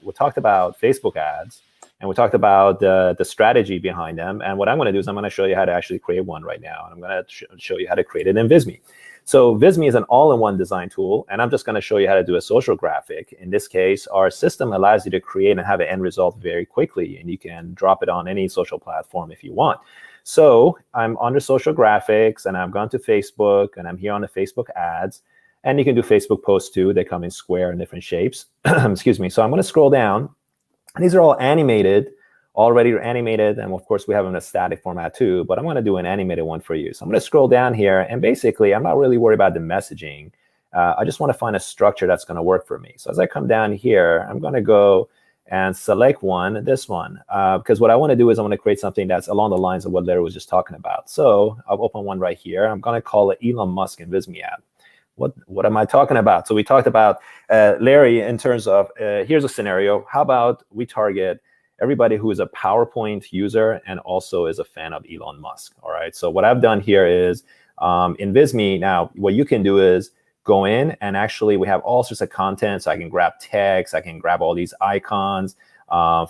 we talked about Facebook ads, and we talked about the strategy behind them. And what I'm going to do is I'm going to show you how to actually create one right now, and I'm going to show you how to create it in Visme. So Visme is an all-in-one design tool, and I'm just going to show you how to do a social graphic. In this case, our system allows you to create and have an end result very quickly, and you can drop it on any social platform if you want. So I'm under social graphics, and I've gone to Facebook, and I'm here on the Facebook ads, and you can do Facebook posts too. They come in square and different shapes. Excuse me. So I'm going to scroll down. These are all animated, already animated, and of course we have them in a static format too, but I'm going to do an animated one for you. So I'm going to scroll down here, and basically I'm not really worried about the messaging. I just want to find a structure that's going to work for me. So as I come down here, I'm going to go and select this one, because what I want to do is I want to create something that's along the lines of what Larry was just talking about. So I'll open one right here. I'm going to call it Elon Musk and Visme ad. what am I talking about? So we talked about Larry in terms of here's a scenario. How about we target everybody who is a PowerPoint user and also is a fan of Elon Musk. All right. So what I've done here is in Visme now, what you can do is go in and actually we have all sorts of content. So I can grab text, I can grab all these icons,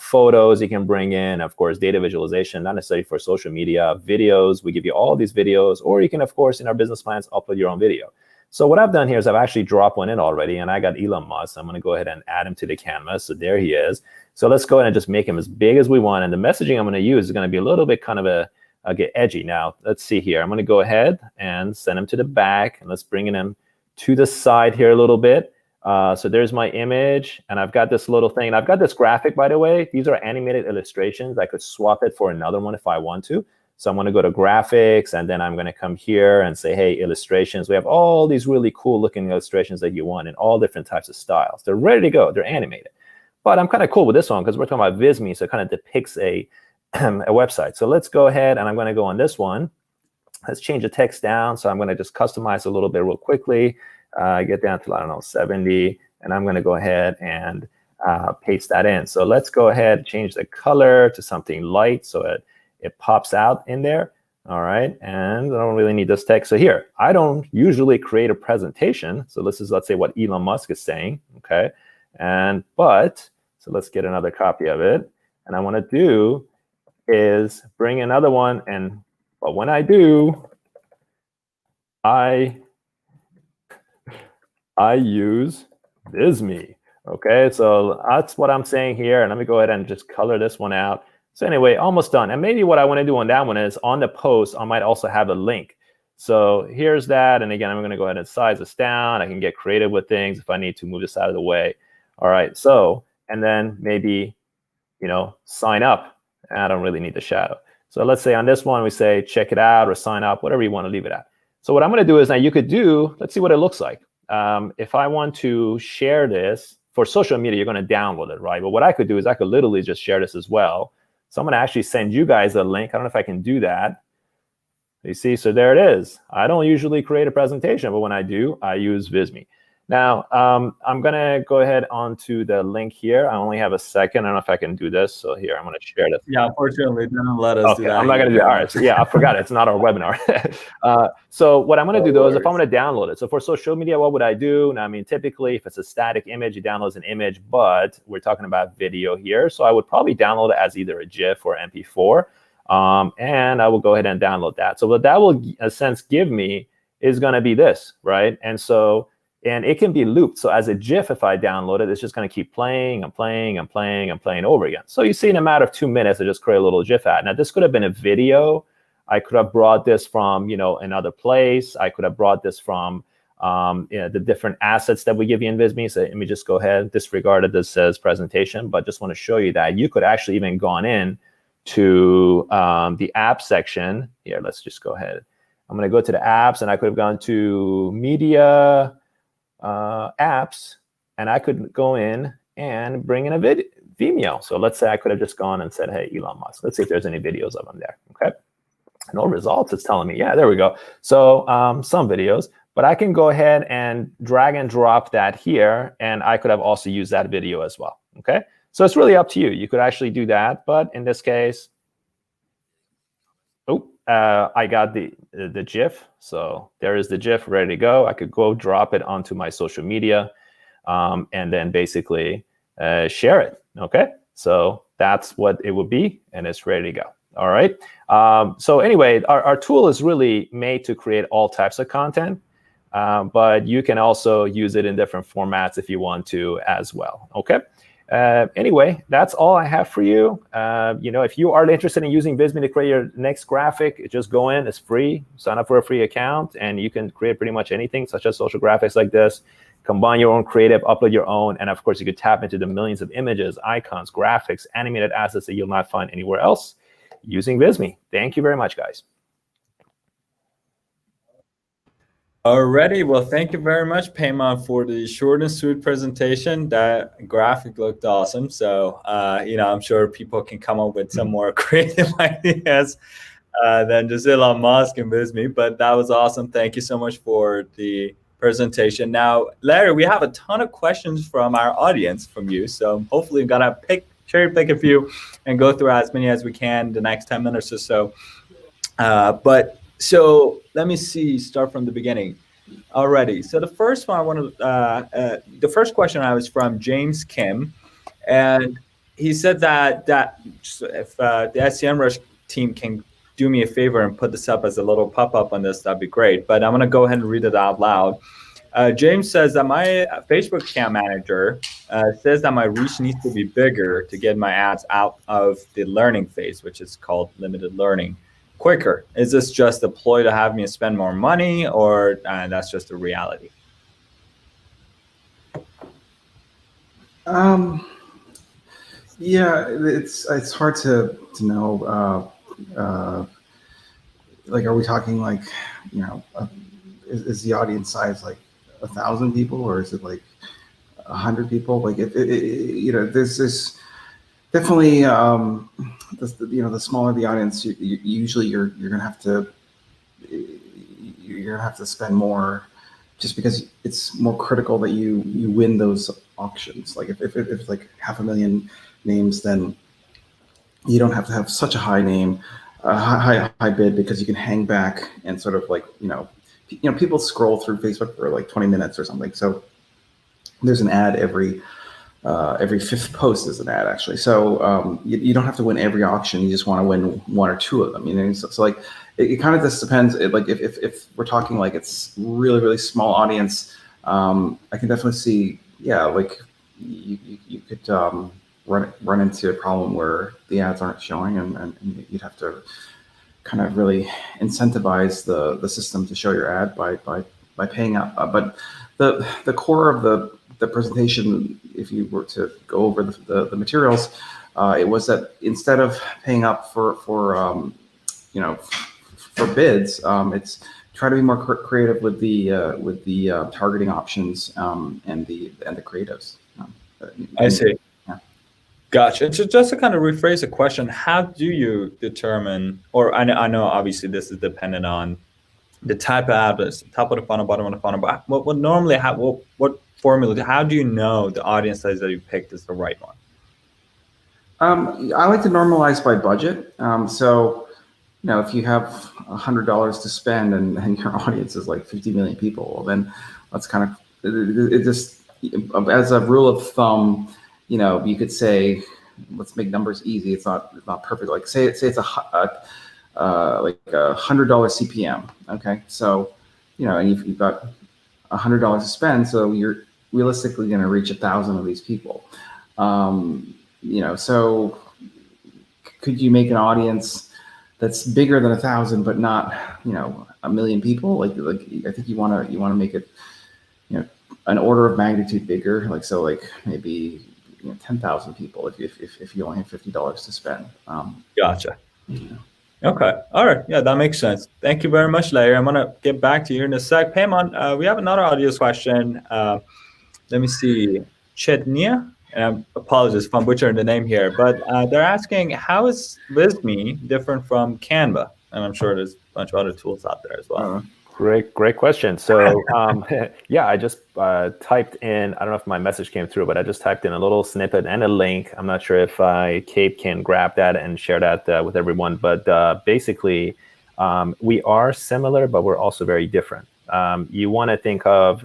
photos you can bring in, of course, data visualization, not necessarily for social media, videos. We give you all these videos, or you can, of course, in our business plans, upload your own video. So what I've done here is I've actually dropped one in already, and I got Elon Musk. I'm going to go ahead and add him to the canvas. So there he is. So let's go ahead and just make him as big as we want. And the messaging I'm going to use is going to be a little bit kind of get edgy. Now, let's see here. I'm going to go ahead and send him to the back, and let's bring him to the side here a little bit. So there's my image, and I've got this little thing. And I've got this graphic, by the way. These are animated illustrations. I could swap it for another one if I want to. So I'm going to go to graphics, and then I'm going to come here and say, hey, illustrations. We have all these really cool looking illustrations that you want in all different types of styles. They're ready to go. They're animated. But I'm kind of cool with this one because we're talking about Visme, so it kind of depicts a website. So let's go ahead, and I'm going to go on this one. Let's change the text down. So I'm going to just customize a little bit real quickly. Get down to, I don't know, 70. And I'm going to go ahead and paste that in. So let's go ahead, change the color to something light so it pops out in there. All right. And I don't really need this text. So here, I don't usually create a presentation. So this is, let's say, what Elon Musk is saying. Okay. So let's get another copy of it. And I want to do is bring another one. But when I do, I use Visme. Okay, so that's what I'm saying here. And let me go ahead and just color this one out. So anyway, almost done. And maybe what I want to do on that one is on the post, I might also have a link. So here's that. And again, I'm going to go ahead and size this down. I can get creative with things if I need to move this out of the way. All right, so, and then maybe, sign up. I don't really need the shadow. So let's say on this one, we say, check it out or sign up, whatever you want to leave it at. So what I'm going to do is now you could do, let's see what it looks like. If I want to share this for social media, you're going to download it, right? But what I could do is I could literally just share this as well. So I'm going to actually send you guys a link. I don't know if I can do that. You see, so there it is. I don't usually create a presentation, but when I do, I use Visme. Now, I'm going to go ahead onto the link here. I only have a second. I don't know if I can do this. So here, I'm going to share this. Yeah, unfortunately, they don't let us do that. I'm not going to do that. All right. So yeah, I forgot. It's not our webinar. So what I'm going to do, though, is if I'm going to download it. So for social media, what would I do? Now, I mean, typically, if it's a static image, it downloads an image. But we're talking about video here. So I would probably download it as either a GIF or MP4. And I will go ahead and download that. So what that will, in a sense, give me is going to be this, right? And it can be looped. So as a GIF, if I download it, it's just going to keep playing and playing and playing and playing over again. So you see in a matter of 2 minutes, I just create a little GIF ad. Now, this could have been a video. I could have brought this from, another place. I could have brought this from the different assets that we give you in Visme. So let me just go ahead, disregarded this says presentation, but just want to show you that you could actually even gone in to the app section. Here, let's just go ahead. I'm going to go to the apps, and I could have gone to media, apps, and I could go in and bring in a Vimeo. So let's say I could have just gone and said, hey, Elon Musk. Let's see if there's any videos of him there. Okay. No results. It's telling me, yeah, there we go. So some videos, but I can go ahead and drag and drop that here, and I could have also used that video as well. Okay. So it's really up to you. You could actually do that, but in this case, I got the GIF. So there is the GIF ready to go. I could go drop it onto my social media and then basically share it. Okay. So that's what it would be, and it's ready to go. All right. So anyway, our tool is really made to create all types of content, but you can also use it in different formats if you want to as well. Okay. Anyway, that's all I have for you. If you are interested in using Visme to create your next graphic, just go in. It's free. Sign up for a free account, and you can create pretty much anything, such as social graphics like this. Combine your own creative, upload your own, and of course, you could tap into the millions of images, icons, graphics, animated assets that you'll not find anywhere else using Visme. Thank you very much, guys. Alrighty, well, thank you very much, Payman, for the short and sweet presentation. That graphic looked awesome. So, I'm sure people can come up with some more creative ideas than just Elon Musk and Visme, but that was awesome. Thank you so much for the presentation. Now, Larry, we have a ton of questions from our audience from you. So hopefully we're going to cherry pick a few and go through as many as we can the next 10 minutes or so. But so let me start from the beginning. Alrighty. So the first one the first question I was from James Kim, and he said that if the Semrush team can do me a favor and put this up as a little pop-up on this, that'd be great. But I'm going to go ahead and read it out loud. James says that my Facebook Camp Manager says that my reach needs to be bigger to get my ads out of the learning phase, which is called limited learning, quicker. Is this just a ploy to have me spend more money, or that's just a reality? Yeah, it's hard to know. Like, are we talking like, is the audience size like 1,000 people, or is it like 100 people? Like, there's this definitely, the smaller the audience, usually you're gonna have to spend more, just because it's more critical that you win those auctions. Like if it's like 500,000 names, then you don't have to have such a high name, high bid, because you can hang back and sort of like, people scroll through Facebook for like 20 minutes or something. So there's an ad every fifth post is an ad, actually. So you don't have to win every auction. You just want to win one or two of them. So like it kind of just depends. Like if we're talking like it's really, really small audience, I can definitely see, like you could run into a problem where the ads aren't showing, and you'd have to kind of really incentivize the system to show your ad by paying up. But the core of the presentation, if you were to go over the materials, it was that instead of paying up for bids, it's try to be more creative with the targeting options and the creatives. I see. Yeah. Gotcha. So just to kind of rephrase the question, how do you determine, or I know obviously this is dependent on the type of ad, top of the funnel, bottom of the funnel, but what normally, what formula, how do you know the audience size that you picked is the right one? I like to normalize by budget. So, if you have $100 to spend and your audience is like 50 million people, well, then that's kind of, it just, as a rule of thumb, you could say, let's make numbers easy. It's not perfect. Like say it's like $100 CPM. Okay. So, and you've got $100 to spend. So you're realistically going to reach 1,000 of these people. So could you make an audience that's bigger than 1,000, but not, 1 million people? Like I think you want to make it, an order of magnitude bigger. Like, so like maybe 10,000 people if you only have $50 to spend. Gotcha. Okay. All right. Yeah, that makes sense. Thank you very much, Larry. I'm going to get back to you in a sec. Payman, we have another audience question. Let me see. Chetnia, and I apologize if I'm butchering the name here, but they're asking, how is Visme different from Canva? And I'm sure there's a bunch of other tools out there as well. Great question. So yeah, I just typed in, I don't know if my message came through, but I just typed in a little snippet and a link. I'm not sure if Kate can grab that and share that with everyone, but basically we are similar, but we're also very different. You want to think of,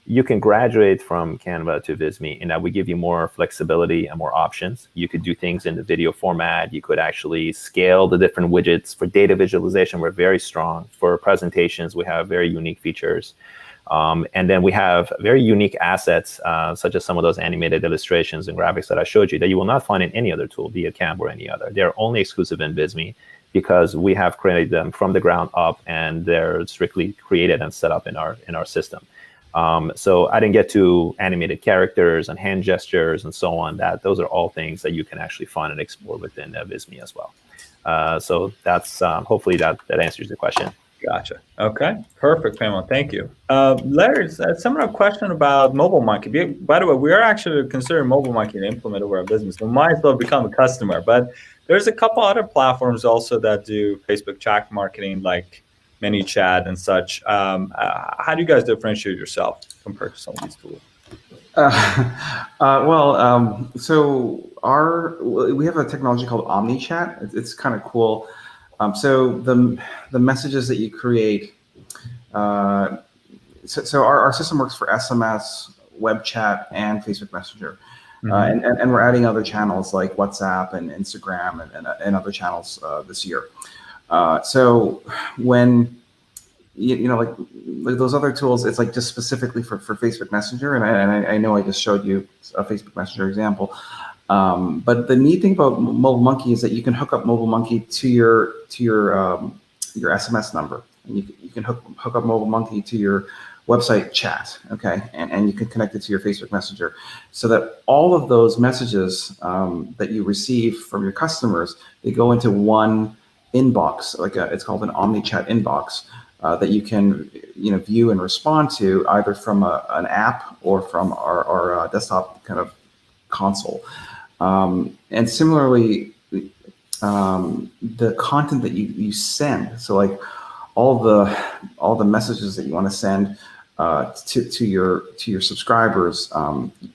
you can graduate from Canva to Visme in that we give you more flexibility and more options. You could do things in the video format. You could actually scale the different widgets. For data visualization, we're very strong. For presentations, we have very unique features. And then we have very unique assets, such as some of those animated illustrations and graphics that I showed you that you will not find in any other tool, be it Canva or any other. They're only exclusive in Visme because we have created them from the ground up, and they're strictly created and set up in our system. So I didn't get to animated characters and hand gestures and so on. Those are all things that you can actually find and explore within Visme as well. So that's hopefully that answers the question. Gotcha. Okay. Perfect, Pamela. Thank you. Larry, similar question about mobile marketing. By the way, we are actually considering mobile marketing implemented over our business. We might as well become a customer, but there's a couple other platforms also that do Facebook chat marketing, like ManyChat and such. How do you guys differentiate yourself compared to some of these tools? So we have a technology called OmniChat. It's kind of cool. So the messages that you create. So our system works for SMS, web chat, and Facebook Messenger. And we're adding other channels like WhatsApp and Instagram and other channels this year. So when like those other tools, it's like just specifically for Facebook Messenger, and I know I just showed you a Facebook Messenger example. But the neat thing about Mobile Monkey is that you can hook up Mobile Monkey to your SMS number, and you can hook up Mobile Monkey to your website chat, okay, and you can connect it to your Facebook Messenger, so that all of those messages that you receive from your customers, they go into one inbox, it's called an OmniChat inbox, that you can view and respond to either from an app or from our desktop kind of console. And similarly, the content that you send, so like all the messages that you want to send to your subscribers,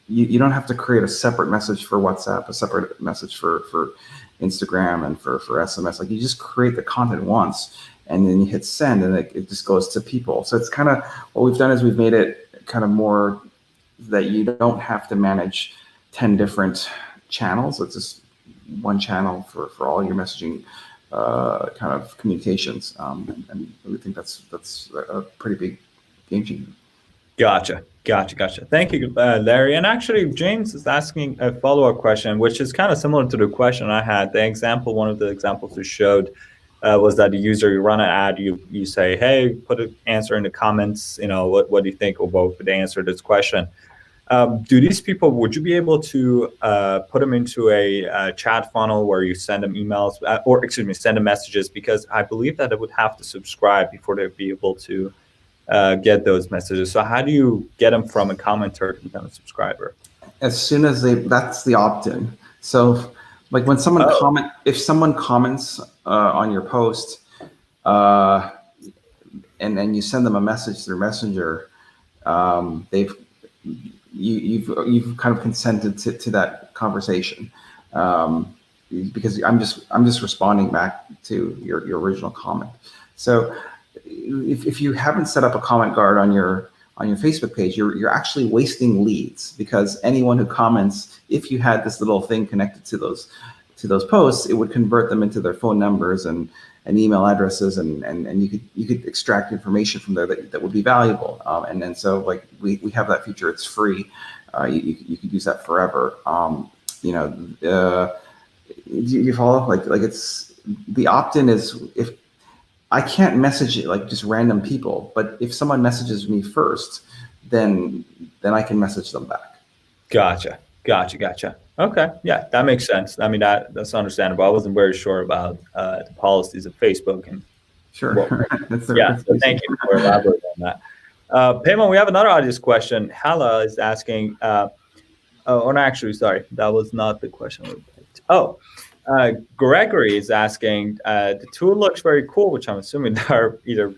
you don't have to create a separate message for WhatsApp, a separate message for Instagram, and for SMS. Like, you just create the content once, and then you hit send, and it just goes to people. So it's kind of what we've done is we've made it kind of more that you don't have to manage 10 different channels. It's just one channel for all your messaging kind of communications, and we think that's a pretty big game changer. Gotcha. Thank you, Larry. And actually, James is asking a follow-up question, which is kind of similar to the question I had. One of the examples you showed was that you run an ad, you say, hey, put an answer in the comments, what do you think, or what would they answer this question? Do these people, would you be able to put them into a chat funnel where you send them emails, send them messages? Because I believe that they would have to subscribe before they'd be able to get those messages. So how do you get them from a commenter to become a subscriber? As soon as that's the opt-in. So like when someone if someone comments on your post, and then you send them a message through Messenger, you've kind of consented to that conversation, because I'm just responding back to your original comment. So if you haven't set up a comment guard on your Facebook page, you're actually wasting leads, because anyone who comments, if you had this little thing connected to those posts, it would convert them into their phone numbers and email addresses, and you could extract information from there that would be valuable. And then so like we have that feature. It's free. You could use that forever. You follow? Like it's the opt-in is, if I can't message it like just random people, but if someone messages me first, then I can message them back. Gotcha. Okay, yeah, that makes sense. I mean, that's understandable. I wasn't very sure about the policies of Facebook and sure. So thank you for elaborating on that. Payman, we have another audience question. Hala is asking. Sorry, that was not the question. Gregory is asking. The tool looks very cool, which I'm assuming they are either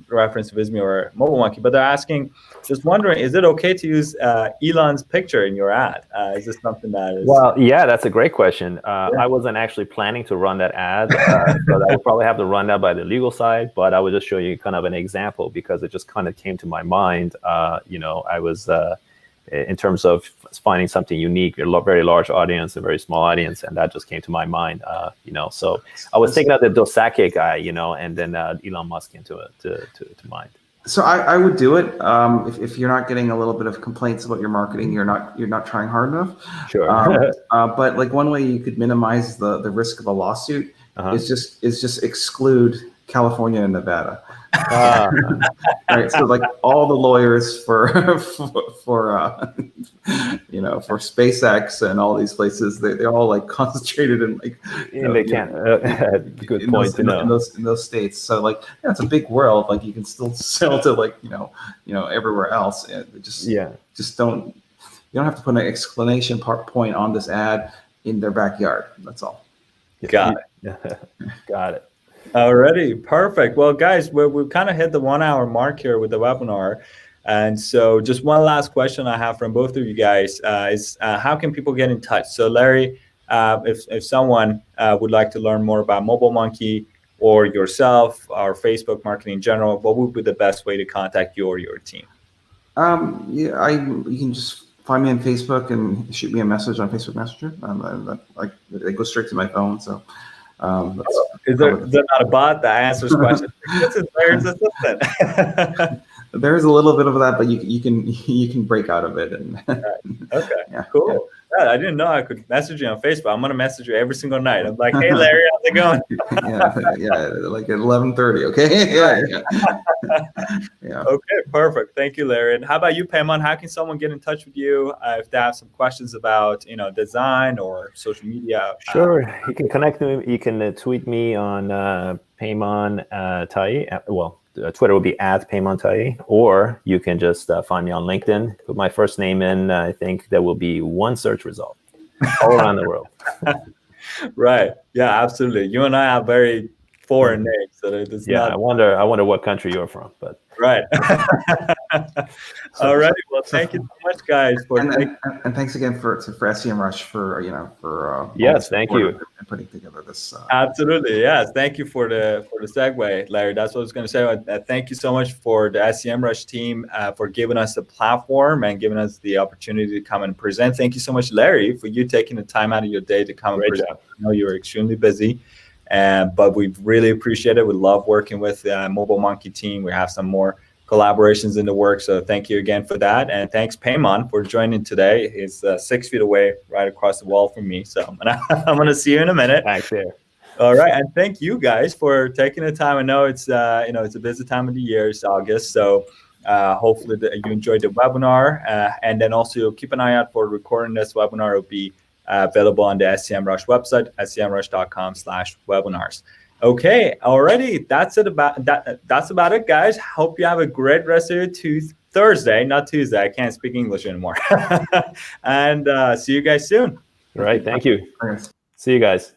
reference to Visme or Mobile Monkey, but they're asking, just wondering, is it okay to use Elon's picture in your ad? Is this something that is... Well, yeah, that's a great question. I wasn't actually planning to run that ad, so I would probably have to run that by the legal side, but I would just show you kind of an example because it just kind of came to my mind. I was, in terms of finding something unique, a very large audience, a very small audience, and that just came to my mind. So I was thinking of the Dosake guy, and then Elon Musk came to mind. So I would do it if you're not getting a little bit of complaints about your marketing, you're not trying hard enough. Sure. But like one way you could minimize the risk of a lawsuit is just exclude California and Nevada. Right, so like all the lawyers for SpaceX and all these places, they're all like concentrated in like they can't. Good point to know. In those states. So like it's a big world. Like you can still sell to like everywhere else. Just don't. You don't have to put an exclamation point on this ad in their backyard. That's all. Got it. Got it. Alrighty, perfect. Well, guys, we've kind of hit the 1 hour mark here with the webinar. And so just one last question I have from both of you guys is how can people get in touch? So Larry, if someone would like to learn more about Mobile Monkey or yourself or Facebook marketing in general, what would be the best way to contact you or your team? Yeah, you can just find me on Facebook and shoot me a message on Facebook Messenger. It goes straight to my phone. So is there not a bot that answers questions? This is Larry's assistant. There's a little bit of that, but you can break out of it. And okay, yeah, cool. Yeah, I didn't know I could message you on Facebook. I'm gonna message you every single night. I'm like, hey Larry, how's it going? yeah, like at 11:30. Okay. Yeah. Okay, perfect. Thank you, Larry. And how about you, Payman? How can someone get in touch with you if they have some questions about design or social media? Sure, you can connect me. You can tweet me on Payman Tai. Well, Twitter will be @PaymanTai, or you can just find me on LinkedIn. Put my first name in. I think there will be one search result all around the world. Right. Yeah, absolutely. You and I have very foreign names, so it's not. I wonder what country you're from, but. Right. All right. Well, thank you so much, guys. And thanks again for Semrush for yes, thank you and putting together this. Absolutely, yes. Thank you for the segue, Larry. That's what I was going to say. Thank you so much for the Semrush team for giving us the platform and giving us the opportunity to come and present. Thank you so much, Larry, for you taking the time out of your day to come and present. I know you're extremely busy. But we really appreciate it. We love working with the Mobile Monkey team. We have some more collaborations in the works. So thank you again for that. And thanks, Payman, for joining today. He's 6 feet away, right across the wall from me. So I'm gonna see you in a minute. Thanks, yeah. All right, and thank you guys for taking the time. I know it's it's a busy time of the year. It's August, so hopefully you enjoyed the webinar. And then also keep an eye out for recording this webinar. It'll be available on the Semrush website, semrush.com/webinars. Okay, already that's about it, guys. Hope you have a great rest of your Thursday, not Tuesday. I can't speak English anymore. And see you guys soon. All right, thank you. See you guys.